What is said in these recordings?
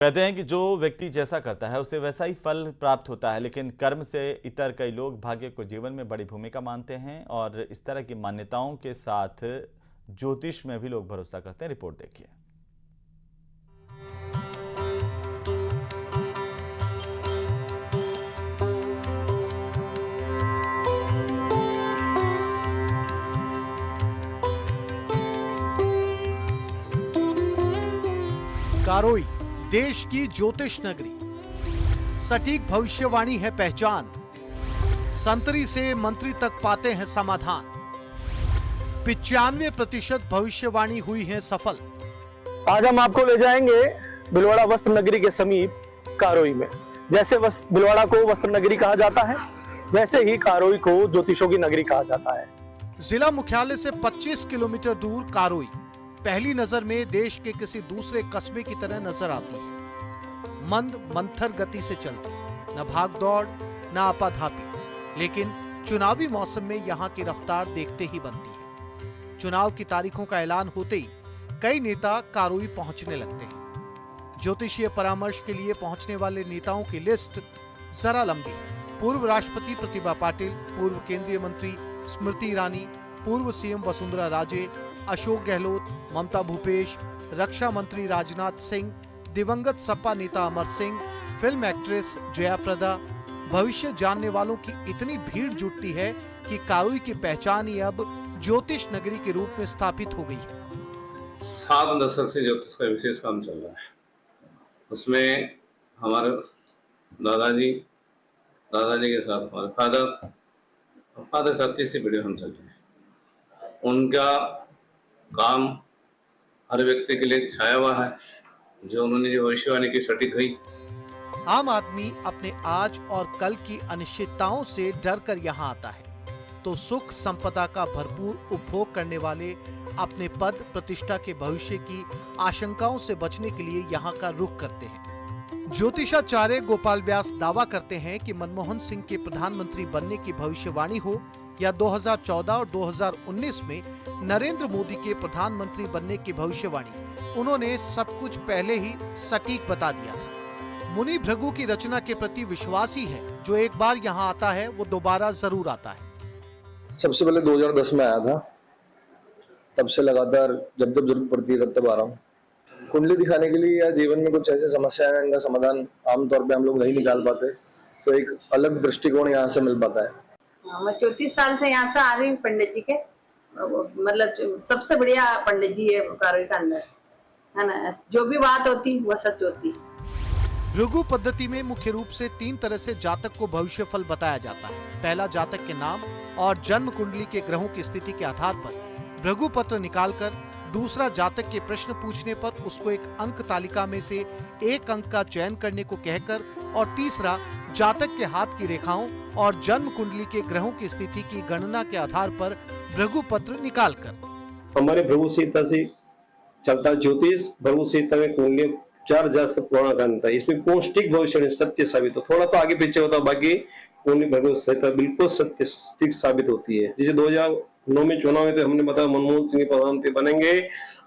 कहते हैं कि जो व्यक्ति जैसा करता है उसे वैसा ही फल प्राप्त होता है, लेकिन कर्म से इतर कई लोग भाग्य को जीवन में बड़ी भूमिका मानते हैं और इस तरह की मान्यताओं के साथ ज्योतिष में भी लोग भरोसा करते हैं। रिपोर्ट देखिए। कारोई देश की ज्योतिष नगरी, सटीक भविष्यवाणी है पहचान, संतरी से मंत्री तक पाते हैं समाधान। 95% भविष्यवाणी हुई है सफल। आज हम आपको ले जाएंगे भिलवाड़ा वस्त्र नगरी के समीप कारोई में। जैसे भिलवाड़ा को वस्त्र नगरी कहा जाता है, वैसे ही कारोई को ज्योतिषों की नगरी कहा जाता है। जिला मुख्यालय से 25 किलोमीटर दूर कारोई पहली नजर में देश के किसी दूसरे कस्बे की तरह नजर आती है। मंद मंथर गति से चलती, न भाग दौड़ न आपाधापी, लेकिन चुनावी मौसम में यहाँ की रफ्तार देखते ही बनती है। चुनाव की तारीखों का ऐलान होते ही कई नेता कारोई पहुंचने लगते हैं। ज्योतिषीय परामर्श के लिए पहुंचने वाले नेताओं की लिस्ट जरा लंबी है। पूर्व राष्ट्रपति प्रतिभा पाटिल, पूर्व केंद्रीय मंत्री स्मृति ईरानी, पूर्व सीएम वसुंधरा राजे, अशोक गहलोत, ममता भूपेश, रक्षा मंत्री राजनाथ सिंह, दिवंगत सपा नेता अमर सिंह, फिल्म एक्ट्रेस जया प्रदा। भविष्य जानने वालों की इतनी भीड़ जुटती है कि कारोई की पहचान ही अब ज्योतिष नगरी के रूप में स्थापित हो गई है। 7 दशक से ज्योतिष का विशेष काम चल रहा है। उसमें हमारे दादाजी के साथ हमारे फादर साथ तीसरी पीढ़ी हम चल रहे हैं। उनका काम हर व्यक्ति के लिए छाया हुआ है। जो उन्होंने जो भविष्यवाणी की सटीक हुई। आम आदमी अपने आज और कल की अनिश्चितताओं से डर कर यहाँ आता है, तो सुख संपदा का भरपूर उपभोग करने वाले अपने पद प्रतिष्ठा के भविष्य की आशंकाओं से बचने के लिए यहाँ का रुख करते हैं। ज्योतिषाचार्य गोपाल व्यास दावा करते हैं कि मनमोहन सिंह के प्रधानमंत्री बनने की भविष्यवाणी हो या 2014 और 2019 में नरेंद्र मोदी के प्रधानमंत्री बनने की भविष्यवाणी, उन्होंने सब कुछ पहले ही सटीक बता दिया था। मुनि भृगु की रचना के प्रति विश्वास ही है। जो एक बार यहाँ आता है वो दोबारा जरूर आता है। सबसे पहले 2010 में आया था, तब से लगातार जब जब जरूरत पड़ती है तब आ रहा हूँ। कुंडली दिखाने के लिए या जीवन में कुछ ऐसी समस्याएं हैं, इनका समाधान आमतौर पे हम लोग नहीं निकाल पाते, तो एक अलग दृष्टिकोण यहाँ से मिल पाता है। मैं 34 साल से यहाँ से आ रही हूँ पंडित जी के, मतलब सबसे बढ़िया पंडित जी है कारोई के अंदर, है ना। जो भी बात होती वो सच होती। भृगु पद्धति में मुख्य रूप से 3 तरह से जातक को भविष्यफल बताया जाता है। पहला, जातक के नाम और जन्म कुंडली के ग्रहों की स्थिति के आधार पर भृगु पत्र निकालकर, दूसरा, जातक के प्रश्न पूछने पर उसको एक अंक तालिका में से एक अंक का चयन करने को कहकर, और तीसरा, जातक के हाथ की रेखाओं और जन्म कुंडली के ग्रहों की स्थिति की गणना के आधार पर भृगु पत्र निकालकर। हमारे भृगु संहिता से चलता ज्योतिष। भृगु संहिता में कुंडली 4000 से पुराना ग्रंथ है। इसमें पौष्टिक भविष्य सत्य साबित हो, थोड़ा तो आगे पीछे होता, बाकी कुंडली भृगु संहिता बिल्कुल सत्य साबित होती है। जैसे 2009 में चुनाव में तो हमने बताया मनमोहन सिंह प्रधानमंत्री बनेंगे,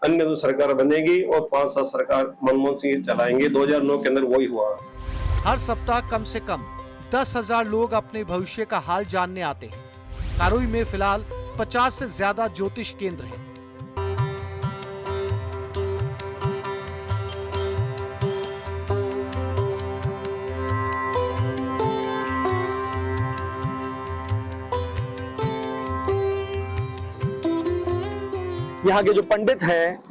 अन्य तो सरकार बनेगी और 5 साल सरकार मनमोहन सिंह चलाएंगे। 2009 के अंदर वही हुआ। हर सप्ताह कम से कम 10,000 लोग अपने भविष्य का हाल जानने आते हैं। कारोई में फिलहाल 50 से ज्यादा ज्योतिष केंद्र हैं। यहाँ के जो पंडित हैं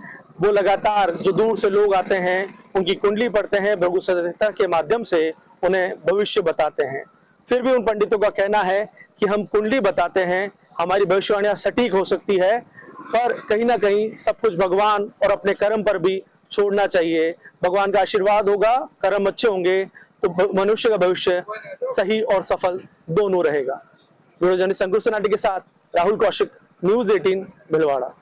वो लगातार जो दूर से लोग आते हैं उनकी कुंडली पढ़ते हैं, भृगु संहिता के माध्यम से उन्हें भविष्य बताते हैं। फिर भी उन पंडितों का कहना है कि हम कुंडली बताते हैं, हमारी भविष्यवाणियां सटीक हो सकती है, पर कहीं ना कहीं सब कुछ भगवान और अपने कर्म पर भी छोड़ना चाहिए। भगवान का आशीर्वाद होगा, कर्म अच्छे होंगे तो मनुष्य का भविष्य सही और सफल दोनों रहेगा। वीडियो जर्नलिस्ट अंकुर सनाटी के साथ राहुल कौशिक, न्यूज़ 18 भिलवाड़ा।